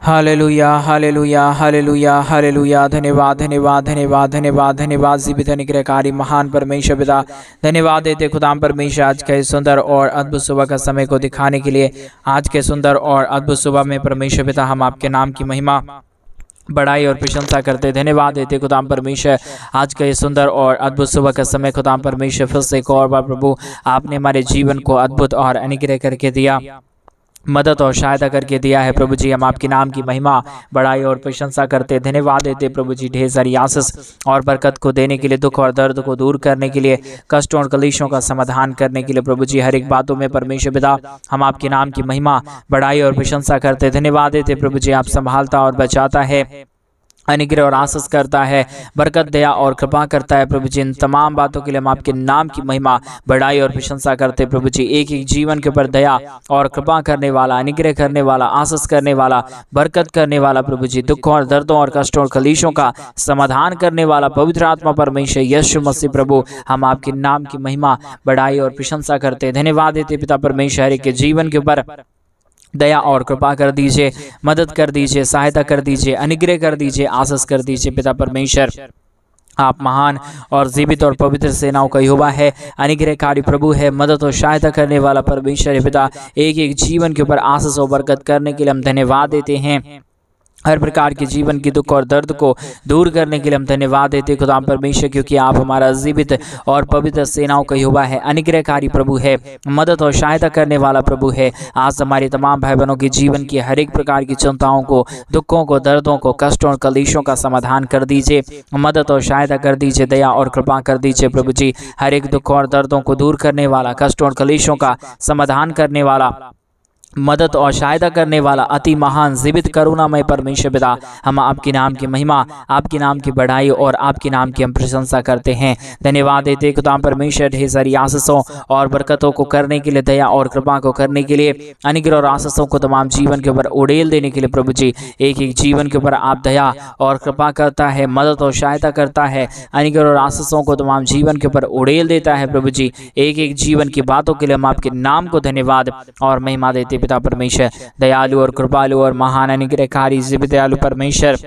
Hallelujah hallelujah hallelujah hallelujah. धन्यवाद धन्यवाद धन्यवाद धन्यवाद धन्यवाद जीवित अनुग्रहकारी महान परमेश्वर पिता, धन्यवाद देते खुदाम परमेश्वर आज के सुंदर और अद्भुत सुबह का समय को दिखाने के लिए। आज के सुंदर और अद्भुत सुबह में परमेश्वर पिता हम आपके नाम की महिमा बड़ाई और प्रशंसा करते धन्यवाद देते खुदाम परमेश्वर आज का ये सुंदर और अद्भुत सुबह का समय। खुदाम परमेश्वर फिर से एक और बार प्रभु आपने हमारे जीवन को अद्भुत और अनुग्रह करके दिया, मदद और सहायता करके दिया है प्रभु जी। हम आपके नाम की महिमा बड़ाई और प्रशंसा करते धन्यवाद देते प्रभु जी। ढेर सारी आशीष और बरकत को देने के लिए, दुख और दर्द को दूर करने के लिए, कष्टों और कलेशों का समाधान करने के लिए प्रभु जी। हर एक बातों में परमेश्वर पिता हम आपके नाम की महिमा बड़ाई और प्रशंसा करते धन्यवाद देते प्रभु जी। आप संभालता और बचाता है, अनुग्रह और आशीष करता है, बरकत दया और कृपा करता है प्रभु जी। इन तमाम बातों के लिए हम आपके नाम की महिमा बड़ाई और प्रशंसा करते प्रभु जी। एक एक जीवन के ऊपर दया और कृपा करने वाला, अनुग्रह करने वाला, आशीष करने वाला, बरकत करने वाला प्रभु जी। दुखों और दर्दों और कष्टों और कलेशों का समाधान करने वाला पवित्र आत्मा परमेश्वर यीशु मसीह प्रभु हम आपके नाम की महिमा बड़ाई और प्रशंसा करते धन्यवाद देते पिता परमेश्वर के जीवन के ऊपर दया और कृपा कर दीजिए, मदद कर दीजिए, सहायता कर दीजिए, अनुग्रह कर दीजिए, आशीष कर दीजिए पिता परमेश्वर। आप महान और जीवित और पवित्र सेनाओं का यहोवा है, अनुग्रहकारी प्रभु है, मदद और सहायता करने वाला परमेश्वर है पिता। एक एक जीवन के ऊपर आशीष और बरकत करने के लिए हम धन्यवाद देते हैं। हर प्रकार के जीवन की दुख और दर्द को दूर करने के लिए हम धन्यवाद देते खुदा परमेश्वर, क्योंकि आप हमारा जीवित और पवित्र सेनाओं का यहोवा है, अनुग्रहकारी प्रभु है, मदद और सहायता करने वाला प्रभु है। आज हमारे तमाम भाई बहनों के जीवन की हर एक प्रकार की चिंताओं को, दुखों को, दर्दों को, कष्टों और कलेशों का समाधान कर दीजिए, मदद और सहायता कर दीजिए, दया और कृपा कर दीजिए प्रभु जी। हर एक दुख और दर्दों को दूर करने वाला, कष्टों और कलेशों का समाधान करने वाला, मदद और सहायता करने वाला अति महान जीवित करुणामय परमेश्वर पिता हम आपके नाम की महिमा, आपके नाम की बढ़ाई और आपके नाम की हम प्रशंसा करते हैं। धन्यवाद देते खुदा परमेश्वर ढेर सारी आशीषों और बरकतों को करने के लिए, दया और कृपा को करने के लिए, अनुग्रह और आशीषों को तमाम जीवन के ऊपर उड़ेल देने के लिए प्रभु जी। एक एक जीवन के ऊपर आप दया और कृपा करता है, मदद और सहायता करता है, अनुग्रह और आशीषों को तमाम जीवन के ऊपर उड़ेल देता है प्रभु जी। एक एक जीवन की बातों के लिए हम आपके नाम को धन्यवाद और महिमा देते पिता परमेश्वर। दयालु और कृपालु और महान अनुग्रहकारी जीवित दयालु परमेश्वर,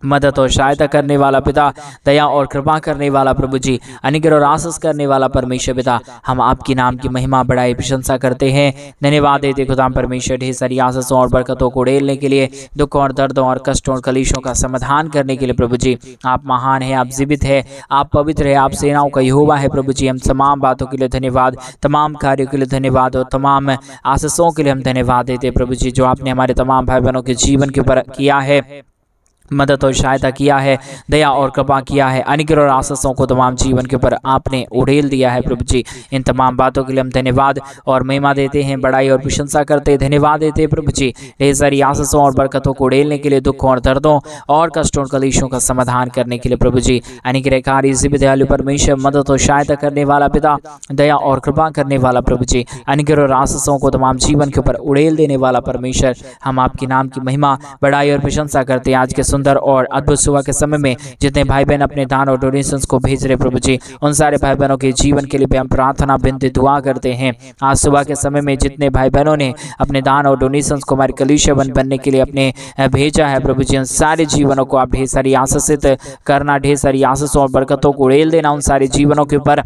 मदद और सहायता करने वाला पिता, दया और कृपा करने वाला प्रभु जी, अनुग्रह और आशीष करने वाला परमेश्वर पिता हम आपकी नाम की महिमा बड़ाई प्रशंसा करते हैं। धन्यवाद देते खुदा परमेश्वर ढेर सारी आशीषों और बरकतों को उड़ेलने के लिए, दुखों और दर्दों और कष्टों और कलेशों का समाधान करने के लिए प्रभु जी। आप महान है, आप जीवित है, आप पवित्र है, आप सेनाओं का यहोवा है प्रभु जी। हम तमाम बातों के लिए धन्यवाद, तमाम कार्यों के लिए धन्यवाद और तमाम आशीषों के लिए हम धन्यवाद देते प्रभु जी, जो आपने हमारे तमाम भाई बहनों के जीवन के ऊपर किया है, मदद और सहायता किया है, दया और कृपा किया है, अनुग्रह और आशीषों को तमाम जीवन के ऊपर आपने उड़ेल दिया है प्रभु जी। इन तमाम बातों के लिए हम धन्यवाद और महिमा देते हैं, बड़ाई और प्रशंसा करते धन्यवाद देते प्रभु जी। ढेर सारी आशीषों और बरकतों को उड़ेलने के लिए, दुखों और दर्दों और कष्टों और कलेशों का समाधान करने के लिए प्रभु जी। अनुग्रहकारी जीवित दयालु परमेश्वर, मदद और सहायता करने वाला पिता, दया और कृपा करने वाला प्रभु जी, अनुग्रह और आशीषों को तमाम जीवन के ऊपर उड़ेल देने वाला परमेश्वर हम आपके नाम की महिमा बड़ाई और प्रशंसा करते हैं। आज के सुंदर और अद्भुत सुबह के समय में जितने भाई बहन अपने दान और डोनेशंस को भेज रहे प्रभु जी, उन सारे भाई बहनों के जीवन के लिए भी हम प्रार्थना विनती दुआ करते हैं। आज सुबह के समय में जितने भाई बहनों ने अपने दान और डोनेशंस को हमारे कलीसिया बनने के लिए अपने भेजा है प्रभु जी, उन सारे जीवनों को आप ढेर सारी आशीषित करना, ढेर सारी आशीषों और बरकतों को उड़ेल देना उन सारे जीवनों के ऊपर।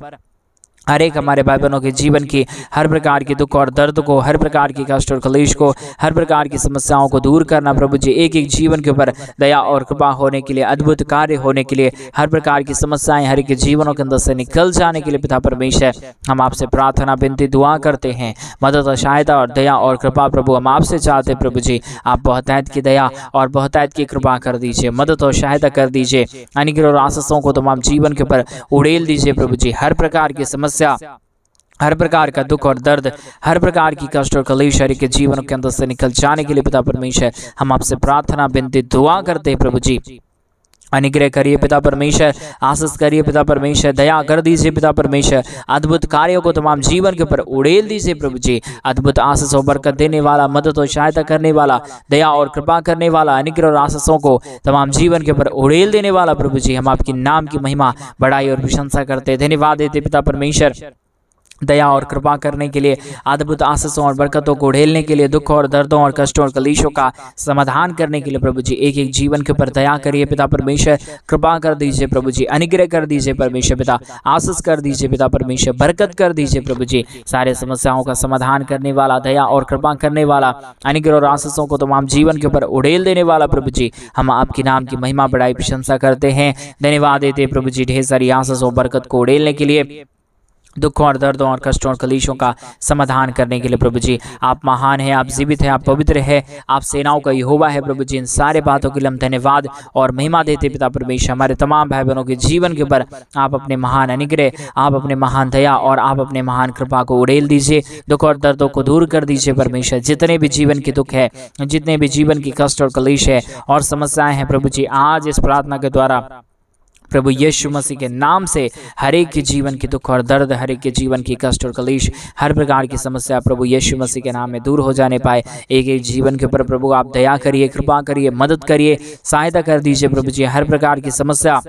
हर एक हमारे भाई बहनों के जीवन की हर प्रकार के दुख और दर्द को, हर प्रकार की कष्ट और कलेश को, हर प्रकार की समस्याओं को दूर करना प्रभु जी। एक एक जीवन के ऊपर दया और कृपा होने के लिए, अद्भुत कार्य होने के लिए, हर प्रकार की समस्याएं हर एक जीवनों के अंदर से निकल जाने के लिए पिता परमेश्वर हम आपसे प्रार्थना विनती दुआ करते हैं। मदद और सहायता और दया और कृपा प्रभु हम आपसे चाहते हैं प्रभु जी। आप बहुतायत की दया और बहुतायत की कृपा कर दीजिए, मदद और सहायता कर दीजिए, अनुग्रह और आशीषों को तमाम जीवन के ऊपर उड़ेल दीजिए प्रभु जी। हर प्रकार की समस्या, हर प्रकार का दुख और दर्द, हर प्रकार की कष्ट और कलेश हर के जीवन के अंदर से निकल जाने के लिए पिता परमेश्वर हम आपसे प्रार्थना विनती दुआ करते हैं प्रभु जी। अनुग्रह करिए पिता परमेश्वर, आशीष करिए पिता परमेश्वर, दया कर दीजिए पिता परमेश्वर, अद्भुत कार्यों को तमाम जीवन के ऊपर उड़ेल दीजिए प्रभु जी। अद्भुत आशीष और बरकत देने वाला, मदद और सहायता करने वाला, दया और कृपा करने वाला, अनुग्रह और आशीषों को तमाम जीवन के ऊपर उड़ेल देने वाला प्रभु जी हम आपके नाम की महिमा बड़ाई और प्रशंसा करते धन्यवाद देते पिता परमेश्वर। दया और कृपा करने के लिए, अद्भुत आशीषों और बरकतों को उड़ेलने के लिए, दुख और दर्दों और कष्टों और कलेशों का समाधान करने के लिए प्रभु जी एक एक जीवन के ऊपर दया करिए पिता परमेश्वर, कृपा कर दीजिए प्रभु जी, अनुग्रह कर दीजिए परमेश्वर पिता, आशीष कर दीजिए पिता परमेश्वर, बरकत कर दीजिए प्रभु जी। सारे समस्याओं का समाधान करने वाला, दया और कृपा करने वाला, अनुग्रह और आशीषों को तमाम जीवन के ऊपर उड़ेल देने वाला प्रभु जी, हम आपके नाम की महिमा बढ़ाई प्रशंसा करते हैं, धन्यवाद देते प्रभु जी ढेर सारी आशीष और बरकत को उड़ेलने के लिए, दुखों और दर्दों और कष्टों और कलेशों का समाधान करने के लिए प्रभु जी। आप महान हैं, आप जीवित हैं, आप पवित्र हैं, आप सेनाओं का यहोवा है प्रभु जी। इन सारे बातों के लिए हम धन्यवाद और महिमा देते पिता परमेश्वर। हमारे तमाम भाई बहनों के जीवन के ऊपर आप अपने महान अनुग्रह, आप अपने महान दया और आप अपने महान कृपा को उड़ेल दीजिए, दुख और दर्दों को दूर कर दीजिए परमेश्वर। जितने भी जीवन के दुख है, जितने भी जीवन की कष्ट और कलेश है और समस्याएं हैं प्रभु जी, आज इस प्रार्थना के द्वारा प्रभु यीशु मसीह के नाम से हर एक के जीवन की दुख और दर्द, हर एक के जीवन की कष्ट और कलेश, हर प्रकार की समस्या प्रभु यीशु मसीह के नाम में दूर हो जाने पाए। एक एक जीवन के ऊपर प्रभु आप दया करिए, कृपा करिए, मदद करिए, सहायता कर दीजिए प्रभु जी। हर प्रकार की समस्या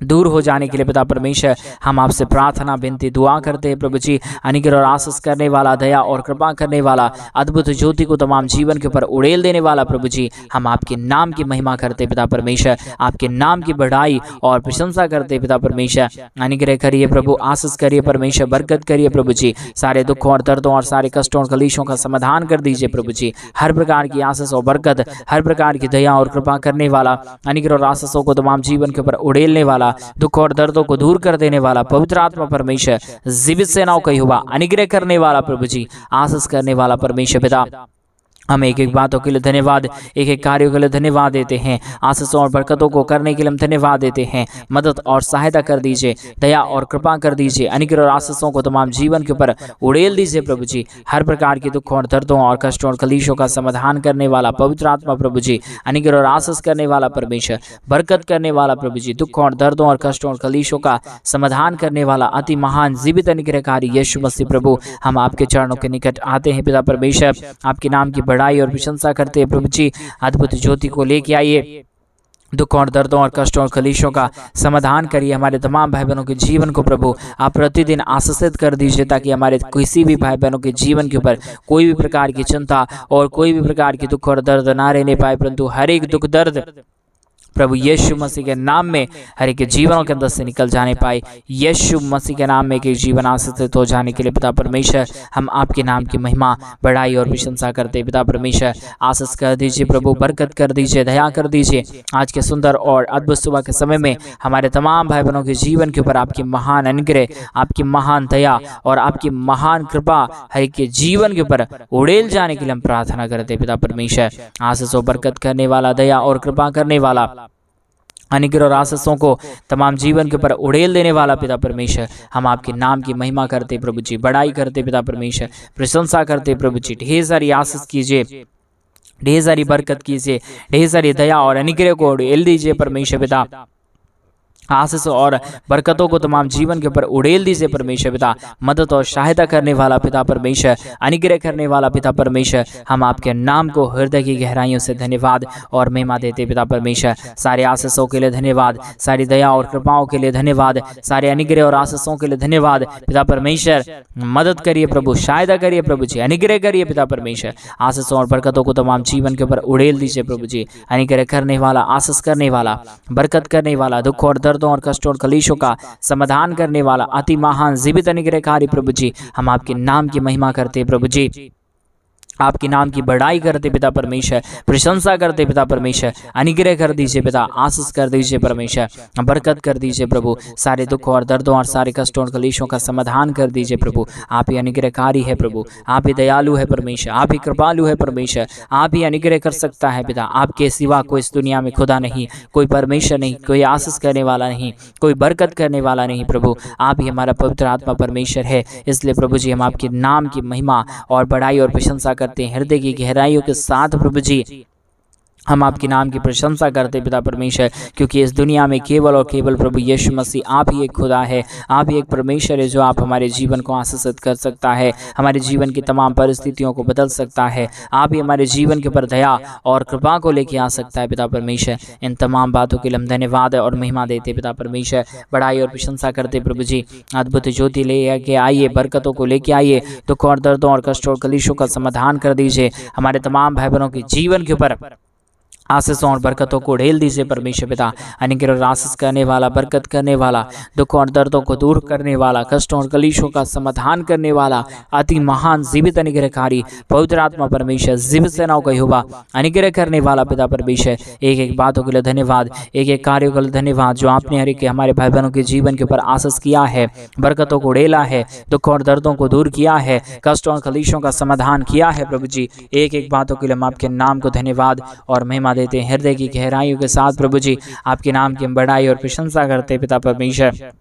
दूर हो जाने के लिए पिता परमेश्वर हम आपसे प्रार्थना, विनती, दुआ करते हैं प्रभु जी। अनुग्रह और आशीष करने वाला, दया और कृपा करने वाला, अद्भुत ज्योति को तमाम जीवन के ऊपर उड़ेल देने वाला प्रभु जी, हम आपके नाम की महिमा करते पिता परमेश्वर, आपके नाम की बढ़ाई और प्रशंसा करते पिता परमेश्वर। अनुग्रह करिए प्रभु, आशीष करिए परमेश्वर, बरकत करिए प्रभु जी। सारे दुखों और दर्दों और सारे कष्टों और कलेशों का समाधान कर दीजिए प्रभु जी। हर प्रकार की आशीष और बरकत, हर प्रकार की दया और कृपा करने वाला, अनुग्रह और आशीषों को तमाम जीवन के ऊपर उड़ेलने वाला, दुख और दर्दों को दूर कर देने वाला पवित्र आत्मा परमेश्वर, जीवित सेनाओं का यहोवा, अनुग्रह करने वाला प्रभु जी, आशीष करने वाला परमेश्वर पिता, हम एक एक बातों के लिए धन्यवाद, एक एक कार्यों के लिए धन्यवाद देते हैं, आशीषों और बरकतों को करने के लिए हम धन्यवाद देते हैं। मदद और सहायता कर दीजिए, दया और कृपा कर दीजिए, अनुग्रह और आशीषों को तमाम जीवन के ऊपर उड़ेल दीजिए प्रभु जी। हर प्रकार के दुखों और दर्दों और कष्टों और कलेशों का समाधान करने वाला पवित्र आत्मा प्रभु जी, अनुग्रह और आशीष करने वाला परमेश्वर, बरकत करने वाला प्रभु जी, दुखों और दर्दों और कष्टों और कलेशों का समाधान करने वाला अति महान जीवित अनुग्रहकारी यीशु मसीह प्रभु, हम आपके चरणों के निकट आते हैं पिता परमेश्वर, आपके नाम की बढ़ाई और प्रशंसा करते हैं प्रभु जी। अद्भुत ज्योति को लेके आइए, दुखों और दर्दों और कष्टों और कलेशों का समाधान करिए। हमारे तमाम भाई बहनों के जीवन को प्रभु आप प्रतिदिन आशीषित कर दीजिए, ताकि हमारे किसी भी भाई बहनों के जीवन के ऊपर कोई भी प्रकार की चिंता और कोई भी प्रकार की दुख और दर्द ना रहने पाए, परंतु हर एक दुख दर्द प्रभु यीशु मसीह के नाम में हर एक जीवनों के अंदर से निकल जाने पाए। यीशु मसीह के नाम में एक जीवन आशीषित हो जाने के लिए पिता परमेश्वर, हम आपके नाम की महिमा, बढ़ाई और प्रशंसा करते पिता परमेश्वर। आशीष कर दीजिए प्रभु, बरकत कर दीजिए, दया कर दीजिए। आज के सुंदर और अद्भुत सुबह के समय में हमारे तमाम भाई बहनों के जीवन के ऊपर आपकी महान अनुग्रह, आपकी महान दया और आपकी महान कृपा हर एक के जीवन के ऊपर उड़ेल जाने के लिए हम प्रार्थना करते पिता परमेश्वर। आशीष और बरकत करने वाला, दया और कृपा करने वाला, अनुग्रह और आशीषों को तमाम जीवन के ऊपर उड़ेल देने वाला पिता परमेश्वर, हम आपके नाम की महिमा करते प्रभु जी, बढ़ाई करते पिता परमेश्वर, प्रशंसा करते प्रभु जी। ढेर सारी आशीष कीजिए, ढेर सारी बरकत कीजिए, ढेर सारी दया और अनुग्रह को उड़ेल दीजिए परमेश्वर पिता। आशीष और बरकतों को तमाम जीवन के ऊपर उड़ेल दीजिए परमेश्वर पिता। मदद और सहायता करने वाला पिता परमेश्वर, अनुग्रह करने वाला पिता परमेश्वर, हम आपके नाम को हृदय की गहराइयों से धन्यवाद और महिमा देते पिता परमेश्वर। सारे आशीषों के लिए धन्यवाद, सारी दया और कृपाओं के लिए धन्यवाद, सारे अनुग्रह और आशीषों के लिए धन्यवाद पिता परमेश्वर। मदद करिए प्रभु, सहायता करिए प्रभु जी, अनुग्रह करिए पिता परमेश्वर। आशीषों और बरकतों को तमाम जीवन के ऊपर उड़ेल दीजिए प्रभु जी। अनुग्रह करने वाला, आशीष करने वाला, बरकत करने वाला, दुख और दर्दों और कष्टों और कलेशों का समाधान करने वाला अति महान जीवित अनुग्रहकारी प्रभु जी, हम आपके नाम की महिमा करते हैं प्रभु जी। आपके नाम की बढ़ाई करते पिता परमेश्वर, प्रशंसा करते पिता परमेश्वर। अनुग्रह कर दीजिए पिता, आशीष कर दीजिए परमेश्वर, बरकत कर दीजिए प्रभु। सारे दुखों और दर्दों और सारे कष्टों और कलेशों का समाधान कर दीजिए प्रभु। आप ही अनुग्रहकारी है प्रभु, आप ही दयालु है परमेश्वर, आप ही कृपालु है परमेश्वर, आप ही अनुग्रह कर सकता है पिता। आपके सिवा कोई इस दुनिया में खुदा नहीं, कोई परमेश्वर नहीं, कोई आशीष करने वाला नहीं, कोई बरकत करने वाला नहीं प्रभु। आप ही हमारा पवित्र आत्मा परमेश्वर है। इसलिए प्रभु जी हम आपके नाम की महिमा और बढ़ाई और प्रशंसा करते हैं हृदय की गहराइयों के साथ प्रभु जी। हम आपके नाम की प्रशंसा करते पिता परमेश्वर, क्योंकि इस दुनिया में केवल और केवल प्रभु यीशु मसीह आप ही एक खुदा है, आप ही एक परमेश्वर है जो आप हमारे जीवन को आशीषित कर सकता है, हमारे जीवन की तमाम परिस्थितियों को बदल सकता है, आप ही हमारे जीवन के ऊपर दया और कृपा को लेके आ सकता है पिता परमेश्वर। इन तमाम बातों के लिए हम धन्यवाद और महिमा देते पिता परमेश्वर, बड़ाई और प्रशंसा करते प्रभु जी। अद्भुत ज्योति ले के आइए, बरकतों को लेके आइए, दुख और दर्दों और कष्टों और कलीशों का समाधान कर दीजिए, हमारे तमाम भाई बहनों के जीवन के ऊपर आशीषों और बरकतों को ढेल दीजिए परमेश्वर पिता। अनुग्रह और आशीष करने वाला, बरकत करने वाला, दुख और दर्दों को दूर करने वाला, कष्टों और कलीशों का समाधान करने वाला, अति महान जीवित अनुग्रहकारी पवित्र आत्मा परमेश्वर, जीवित सेनाओं का यहोवा, अनुग्रह करने वाला पिता परमेश्वर, एक एक बातों के लिए धन्यवाद, एक एक कार्यों के लिए धन्यवाद जो आपने हर एक हमारे भाई बहनों के जीवन के ऊपर आशीष किया है, बरकतों को ढेला है, दुख और दर्दों को दूर किया है, कष्टों और कलीशों का समाधान किया है प्रभु जी। एक एक बातों के लिए हम आपके नाम को धन्यवाद और महिमा देते हैं, हृदय की गहराइयों के साथ प्रभु जी आपके नाम की हम बड़ाई और प्रशंसा करते पिता परमेश्वर।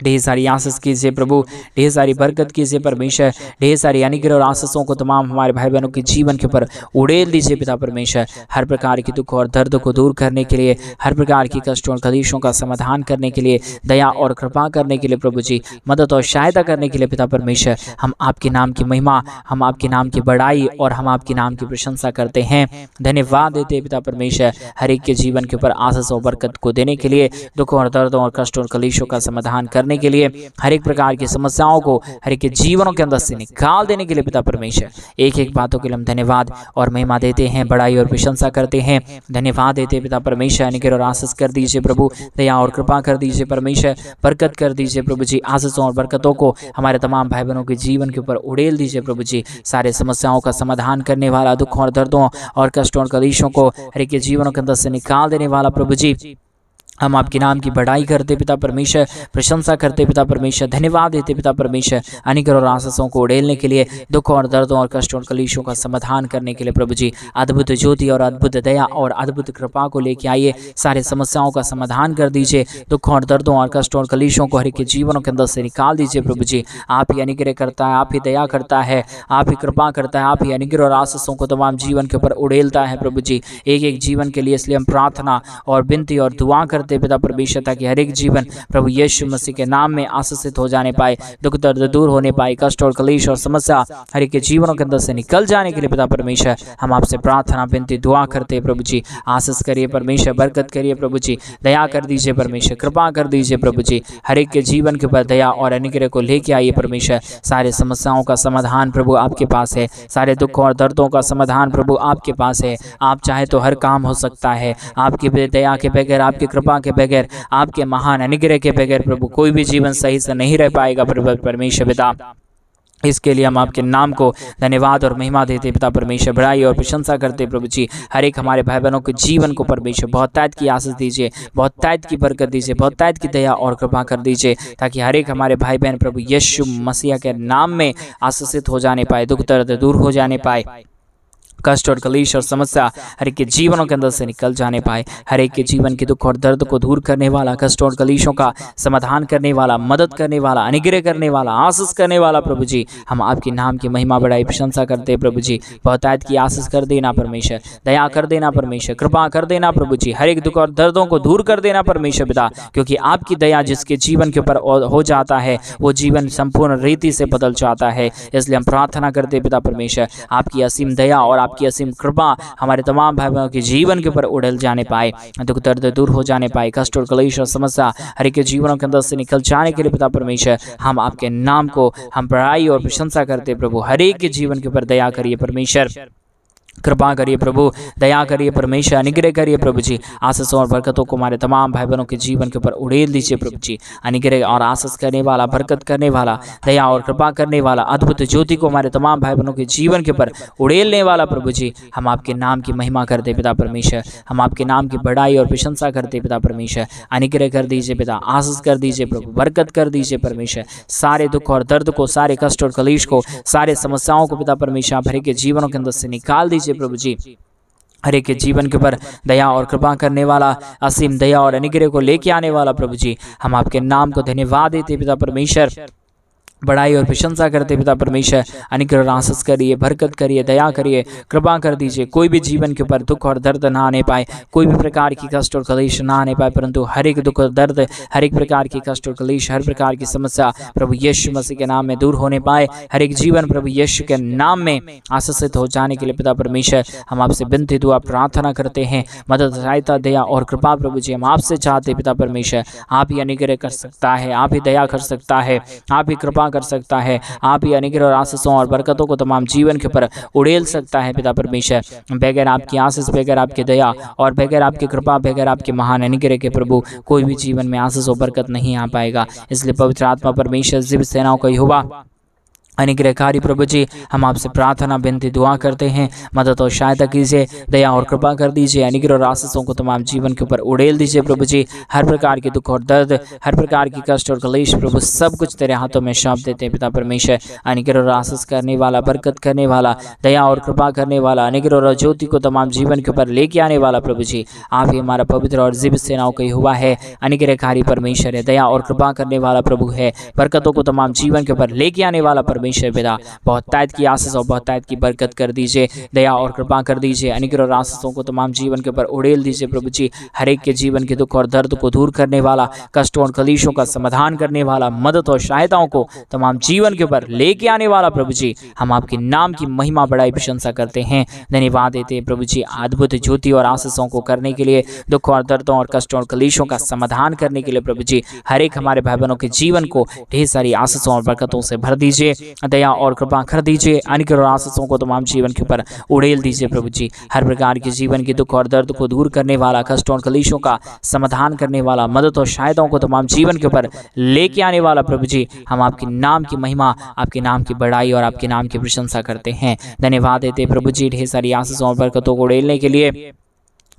ढेर सारी आशीष कीजिए प्रभु, ढेर सारी बरकत कीजिए परमेश्वर, ढेर सारी अनुग्रह और आशीषों को तमाम हमारे भाई बहनों के जीवन के ऊपर उड़ेल दीजिए पिता परमेश्वर। हर प्रकार की दुख और दर्द को दूर करने के लिए, हर प्रकार की कष्टों और कलीशों का समाधान करने के लिए, दया और कृपा करने के लिए प्रभु जी, मदद और सहायता करने के लिए पिता परमेश्वर, हम आपके नाम की महिमा, हम आपके नाम की बड़ाई और हम आपके नाम की प्रशंसा करते हैं, धन्यवाद देते हैं पिता परमेश्वर। हर एक के जीवन के ऊपर आशीष और बरकत को देने के लिए, दुख और दर्दों और कष्टों और कलीशों का समाधान करने के लिए, हर एक प्रकार की समस्याओं को हर एक के जीवनों के अंदर से निकाल देने के लिए पिता परमेश्वर, एक एक बातों के लिए हम धन्यवाद और महिमा देते हैं, बड़ाई और प्रशंसा करते हैं, धन्यवाद देते हैं पिता परमेश्वर। अनुग्रह और आशीष कर दीजिए प्रभु, दया और कृपा कर दीजिए परमेश्वर, बरकत कर दीजिए प्रभु जी, आशीषों और बरकतों को हमारे तमाम भाई बहनों के जीवन के ऊपर उड़ेल दीजिए प्रभु जी। सारे समस्याओं का समाधान करने वाला, दुख और दर्दों और कष्टों और कलीशों को हर एक के जीवनों के अंदर से निकाल देने वाला प्रभु जी, हम आपके नाम की बड़ाई करते पिता परमेश्वर, प्रशंसा करते पिता परमेश्वर, धन्यवाद देते पिता परमेश्वर। अनुग्रह और आशीषों को उड़ेलने के लिए, दुख और दर्दों और कष्टों और कलीशों का समाधान करने के लिए प्रभु जी, अद्भुत ज्योति और अद्भुत दया और अद्भुत कृपा को लेके आइए, सारे समस्याओं का समाधान कर दीजिए, दुख और दर्दों और कष्टों और कलीशों को हर एक के जीवनों के अंदर से निकाल दीजिए प्रभु जी। आप ही अनुग्रह करता है, आप ही दया करता है, आप ही कृपा करता है, आप ही अनुग्रह और आशीषों को तमाम जीवन के ऊपर उड़ेलता है प्रभु जी, एक एक जीवन के लिए। इसलिए हम प्रार्थना और विनती और दुआ करते पिता परमेश्वर, ताकि हर एक जीवन प्रभु यीशु मसीह के नाम में आशीषित हो जाने पाए, दुख दर्द दूर होने पाए, कष्ट और कलेश और समस्या हर एक के जीवनों के अंदर से निकल जाने के लिए पिता परमेश्वर, हम आपसे प्रार्थना विनती दुआ करते हैं प्रभु जी। आशीष करिए परमेश्वर, बरकत करिए प्रभु जी, दया कर दीजिए परमेश्वर, कृपा कर दीजिए प्रभु जी, हर एक के जीवन के ऊपर दया और अनुग्रह को लेके आइए परमेश्वर। सारे समस्याओं का समाधान प्रभु आपके पास है, सारे दुख और दर्दों का समाधान प्रभु आपके पास है। आप चाहे तो हर काम हो सकता है, आपकी दया के बगैर, आपकी कृपा के बगैर, आपके महान अनुग्रह के बगैर प्रभु कोई भी जीवन सही से नहीं रह पाएगा प्रभु परमेश्वर पिता। इसके लिए हम आपके नाम को धन्यवाद और महिमा देते पिता परमेश्वर, बड़ाई और प्रशंसा करते प्रभु जी। हर एक हमारे भाई बहनों के जीवन को परमेश्वर बहुत तायत की आशीष दीजिए, बहुत तायत की बरकत दीजिए, बहुत तायत की दया और कृपा कर दीजिए, ताकि हर एक हमारे भाई बहन प्रभु यीशु मसीह के नाम में आशीषित हो जाने पाए, दुख दर्द दूर हो जाने पाए, कष्ट और कलेश और समस्या हर एक के जीवनों के अंदर से निकल जाने पाए। हर एक के जीवन के दुख और दर्द को दूर करने वाला, कष्ट और कलेशों का समाधान करने वाला, मदद करने वाला, अनुग्रह करने वाला, आशीष करने वाला प्रभु जी, हम आपके नाम की महिमा बड़ाई प्रशंसा करते हैं प्रभु जी। बहुतायत की आशीष कर देना परमेश्वर, दया कर देना परमेश्वर, कृपा कर देना प्रभु जी, हर एक दुख और दर्दों को दूर कर देना परमेश्वर पिता, क्योंकि आपकी दया जिसके जीवन के ऊपर हो जाता है वो जीवन संपूर्ण रीति से बदल जाता है। इसलिए हम प्रार्थना करते पिता परमेश्वर, आपकी असीम दया और आपकी असीम कृपा हमारे तमाम भाई बहनों के जीवन के ऊपर उड़ल जाने पाए, दुख दर्द दूर हो जाने पाए, कष्ट और कलेश और समस्या हर एक के जीवनों के अंदर से निकल जाने के लिए पिता परमेश्वर, हम आपके नाम को हम बड़ाई और प्रशंसा करते प्रभु। हर एक के जीवन के ऊपर दया करिए परमेश्वर, कृपा करिए प्रभु, दया करिए परमेश्वर, अनुग्रह करिए प्रभु जी। आशीष और बरकतों को हमारे तमाम भाई बहनों के जीवन के ऊपर उड़ेल दीजिए प्रभु जी। अनुग्रह और आशीष करने वाला, बरकत करने वाला, दया और कृपा करने वाला, अद्भुत ज्योति को हमारे तमाम भाई बहनों के जीवन के ऊपर उड़ेलने वाला प्रभु जी, हम आपके नाम की महिमा करते पिता परमेश्वर, हम आपके नाम की बड़ाई और प्रशंसा करते पिता परमेश्वर। अनुग्रह कर दीजिए पिता, आशीष कर दीजिए प्रभु, बरकत कर दीजिए परमेश्वर। सारे दुख और दर्द को, सारे कष्ट और कलेश को, सारे समस्याओं को पिता परमेश्वर भरे के जीवनों के अंदर से निकाल दीजिए प्रभु जी। हर एक के जीवन के ऊपर दया और कृपा करने वाला, असीम दया और अनुग्रह को लेके आने वाला प्रभु जी, हम आपके नाम को धन्यवाद देते पिता परमेश्वर। बड़ाई और प्रशंसा करते पिता परमेश्वर, अनुग्रह और आशीष करिए, बरकत करिए, दया करिए, कृपा कर दीजिए। कोई भी जीवन के ऊपर दुख और दर्द ना आने पाए, कोई भी प्रकार की कष्ट और कलेश ना आने पाए, परंतु हर एक दुख और दर्द, हर एक प्रकार की कष्ट और कलेश, हर प्रकार की समस्या प्रभु यीशु मसीह के नाम में दूर होने पाए। हर एक जीवन प्रभु यीशु के नाम में आशीषित हो जाने के लिए पिता परमेश्वर हम आपसे विनती दुआ प्रार्थना करते हैं। मदद, सहायता, दया और कृपा प्रभु जी हम आपसे चाहते पिता परमेश्वर। आप ही अनुग्रह कर सकता है, आप ही दया कर सकता है, आप ही कृपा कर सकता है, आप ही अनुग्रह और आशीषों और बरकतों को तमाम जीवन के ऊपर उड़ेल सकता है पिता परमेश्वर। बगैर आपकी आशीष, बगैर आपकी दया और बगैर आपकी कृपा, बगैर आपके महान अनुग्रह के प्रभु कोई भी जीवन में आशीष और बरकत नहीं आ पाएगा। इसलिए पवित्र आत्मा परमेश्वर जीवित सेनाओं का यहोवा अनुग्रहकारी प्रभु जी हम आपसे प्रार्थना विनती दुआ करते हैं। मदद और सहायता कीजिए, दया और कृपा कर दीजिए, अनुग्रह और आशीषों को तमाम जीवन के ऊपर उड़ेल दीजिए प्रभु जी। हर प्रकार के दुख और दर्द, हर प्रकार की कष्ट और कलेश प्रभु सब कुछ तेरे हाथों में सौंप देते हैं पिता परमेश्वर। अनुग्रह और आशीष करने वाला, बरकत करने वाला, दया और कृपा करने वाला, अनुग्रह और ज्योति को तमाम जीवन के ऊपर लेके आने वाला प्रभु जी आप ही हमारा पवित्र और जीवित सेनाओं का हुआ है। अनुग्रहकारी परमेश्वर है, दया और कृपा करने वाला प्रभु है, बरकतों को तमाम जीवन के ऊपर लेके आने वाला परमेश्वर पिता बहुत तायत की आशीष और बहुत तायत की बरकत कर दीजिए, दया और कृपा कर दीजिए, अनुग्रह और आशीषों को तमाम जीवन के ऊपर उड़ेल दीजिए प्रभु जी। हर एक के जीवन के दुख और दर्द को दूर करने वाला, कष्टों और कलेशों का समाधान करने वाला, मदद और सहायताओं को तमाम जीवन के ऊपर लेके आने वाला प्रभु जी हम आपके नाम की महिमा बढ़ाई प्रशंसा करते हैं, धन्यवाद देते हैं प्रभु जी। अद्भुत ज्योति और आशीषों को करने के लिए, दुख और दर्दों और कष्टों और कलेशों का समाधान करने के लिए प्रभु जी हर एक हमारे भाई बहनों के जीवन को ढेर सारी आशीषों और बरकतों से भर दीजिए, दया और कृपा कर दीजिए, अनुग्रह और आशीषों को तमाम जीवन के ऊपर उड़ेल दीजिए प्रभु जी। हर प्रकार के जीवन के दुख और दर्द को दूर करने वाला, कष्टों और कलेशों का समाधान करने वाला, मदद और सहायताओं को तमाम जीवन के ऊपर लेके आने वाला प्रभु जी हम आपके नाम की महिमा, आपके नाम की बड़ाई और आपके नाम की प्रशंसा करते हैं, धन्यवाद देते प्रभु जी। ढेर सारी आशीषों और बरकतों को उड़ेलने के लिए,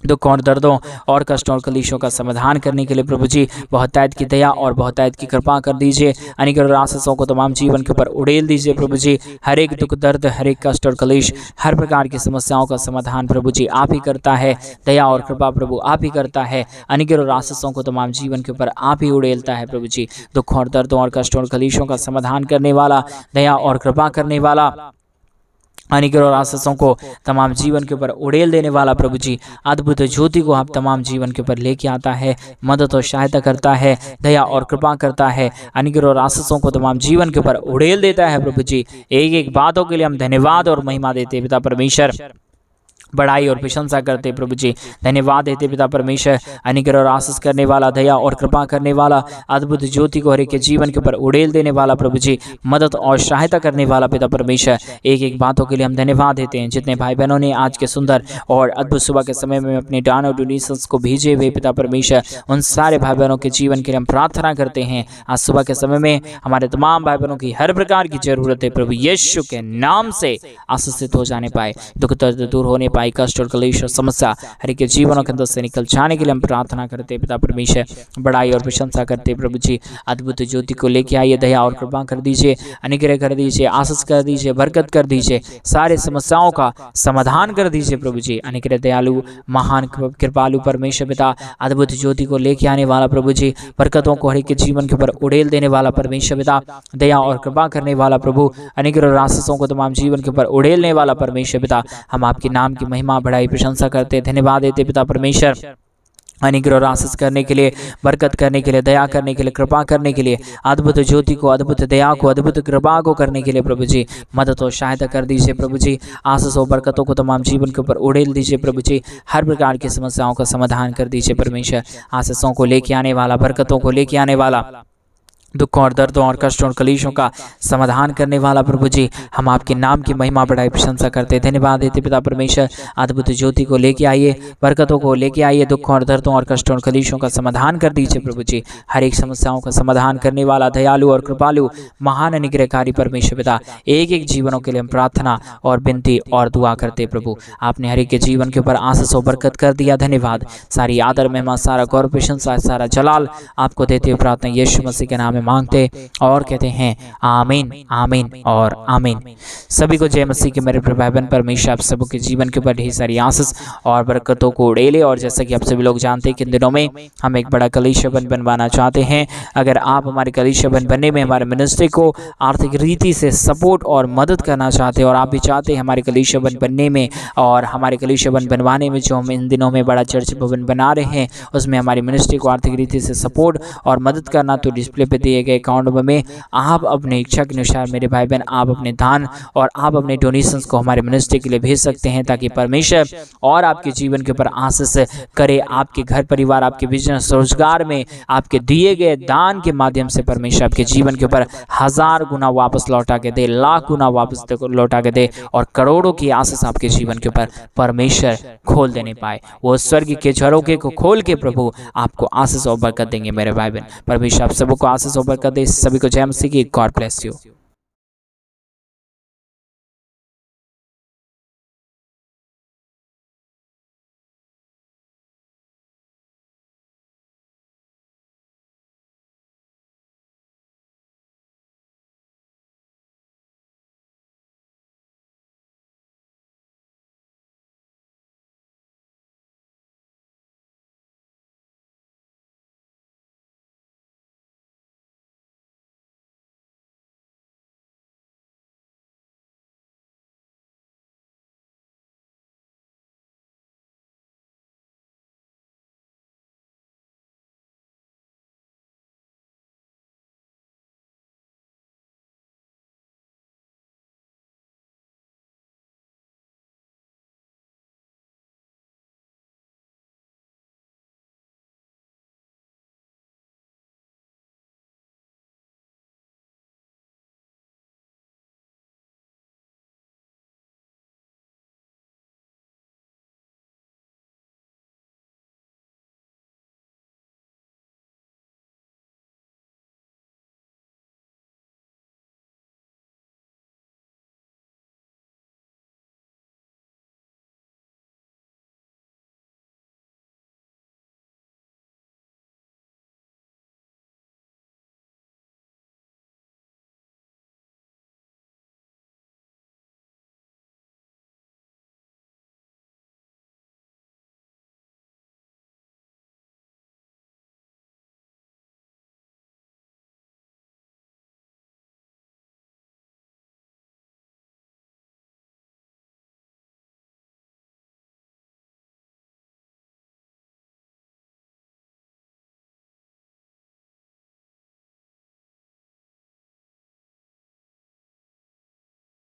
दुख और दर्दों और कष्टों और कलेशों का समाधान करने के लिए प्रभु जी बहुत तायत की दया और बहुत तायत की कृपा कर दीजिए, अनुग्रह और आशीषों को तमाम जीवन के ऊपर उड़ेल दीजिए प्रभु जी। हर एक दुख दर्द, हर एक कष्ट और कलेश, हर प्रकार की समस्याओं का समाधान प्रभु जी आप ही करता है, दया और कृपा प्रभु आप ही करता है, अनुग्रह और आशीषों को तमाम जीवन के ऊपर आप ही उड़ेलता है प्रभु जी। दुख और दर्दों और कष्टों और कलेशों का समाधान करने वाला, दया और कृपा करने वाला, अनुग्रह और आशीषों को तमाम जीवन के ऊपर उड़ेल देने वाला प्रभु जी अद्भुत ज्योति को आप तमाम जीवन के ऊपर लेके आता है, मदद और सहायता करता है, दया और कृपा करता है, अनुग्रह और आशीषों को तमाम जीवन के ऊपर उड़ेल देता है प्रभु जी। एक एक बातों के लिए हम धन्यवाद और महिमा देते पिता परमेश्वर, बड़ाई और प्रशंसा करते प्रभु जी, धन्यवाद देते पिता परमेश्वर। अनुग्रह और आशीष करने वाला, दया और कृपा करने वाला, अद्भुत ज्योति को हर एक के जीवन के ऊपर उड़ेल देने वाला प्रभु जी, मदद और सहायता करने वाला पिता परमेश्वर, एक एक बातों के लिए हम धन्यवाद देते हैं। जितने भाई बहनों ने आज के सुंदर और अद्भुत सुबह के समय में अपने दान और डोनेशंस को भेजे हुए पिता परमेश्वर, उन सारे भाई बहनों के जीवन के लिए हम प्रार्थना करते हैं। आज सुबह के समय में हमारे तमाम भाई बहनों की हर प्रकार की जरूरत है प्रभु यीशु के नाम से आशीषित हो जाने पाए, दुख दर्द दूर होने पाए, कष्ट और कलेश और समस्या हर एक के जीवनों के अंदर से निकल जाने के लिए हम प्रार्थना करते पिता परमेश्वर, बड़ाई और प्रशंसा करते प्रभु जी। अद्भुत ज्योति को लेके आइए, दया और कृपा कर दीजिए, अनुग्रह कर दीजिए, आशीष कर दीजिए, बरकत कर दीजिए, सारे समस्याओं का समाधान कर दीजिए प्रभु जी। अनुग्रह दयालु महान कृपालु परमेश्वर पिता, अद्भुत ज्योति को लेके आने वाला प्रभु जी, बरकतों को हर एक के जीवन के ऊपर उड़ेल देने वाला परमेश्वर पिता, दया और कृपा करने वाला प्रभु, अनुग्रह और आशीषों को तमाम जीवन के ऊपर उड़ेलने वाला परमेश्वर पिता, हम आपके नाम की महिमा बड़ाई प्रशंसा करते, धन्यवाद देते पिता परमेश्वर। अनुग्रह और आशीष करने के लिए, बरकत करने के लिए, दया करने के लिए, कृपा करने के लिए, अद्भुत ज्योति को, अद्भुत दया को, अद्भुत कृपा को करने के लिए प्रभु जी मदद और सहायता कर दीजिए प्रभु जी। आशीष और बरकतों को तमाम जीवन के ऊपर उड़ेल दीजिए प्रभु जी। हर प्रकार की समस्याओं का समाधान कर दीजिए परमेश्वर। आशीषों को लेके आने वाला, बरकतों को लेके आने वाला, दुखों और दर्दों और कष्टों और कलेशों का समाधान करने वाला प्रभु जी, हम आपके नाम की महिमा बढ़ाई प्रशंसा करते, धन्यवाद देते पिता परमेश्वर। अद्भुत ज्योति को लेके आइए, बरकतों को लेके आइए, दुखों और दर्दों और कष्टों और कलेशों का समाधान कर दीजिए प्रभु जी। हर एक समस्याओं का समाधान करने वाला दयालु और कृपालु महान अनुग्रहकारी परमेश्वर पिता, एक एक जीवनों के लिए हम प्रार्थना और विनती और दुआ करते प्रभु। आपने हर एक के जीवन के ऊपर आशीष और बरकत कर दिया, धन्यवाद। सारी आदर महिमा, सारा गौरव प्रशंसा, सारा जलाल आपको देते हुए प्रार्थना यीशु मसीह के नाम में मांगते और कहते हैं आमीन, आमीन और आमीन। सभी को जय मसीह के मेरे भाई बहन। परमेश्वर आप सबके जीवन के ऊपर ढेर सारी आशीष और बरकतों को उड़ेले। और जैसा कि आप सभी लोग जानते हैं कि इन दिनों में हम एक बड़ा कलीसिया बनवाना चाहते हैं। अगर आप हमारे कलीसिया बनने में हमारे मिनिस्ट्री को आर्थिक रीति से सपोर्ट और मदद करना चाहते हैं, और आप भी चाहते हैं हमारे कलीसिया बनने में और हमारे कलीसिया बनवाने में जो हम इन दिनों में बड़ा चर्च भवन बना रहे हैं उसमें हमारी मिनिस्ट्री को आर्थिक रीति से सपोर्ट और मदद करना, तो डिस्प्ले पे दिए गए अकाउंट में आप अपने इच्छा के अनुसार मेरे भाई बहन आप अपने दान और आप अपने डोनेशंस को हमारे मिनिस्ट्री के लिए भेज सकते हैं, ताकि परमेश्वर और आपके जीवन के ऊपर आशीष करे। आपके घर परिवार, आपके बिजनेस, रोजगार में आपके दिए गए दान के माध्यम से परमेश्वर आपके जीवन के ऊपर 1000 गुना वापस लौटा के दे, लाख गुना वापस लौटा के दे, और करोड़ों की आशीष आपके जीवन के ऊपर परमेश्वर खोल देने पाए। वो स्वर्ग के झरोखे को खोल के प्रभु आपको आशीष और बरकत देंगे मेरे भाई बहन। परमेश्वर आप सबको आशीष और बरकत दे। सभी को जय मसीह की। God bless you.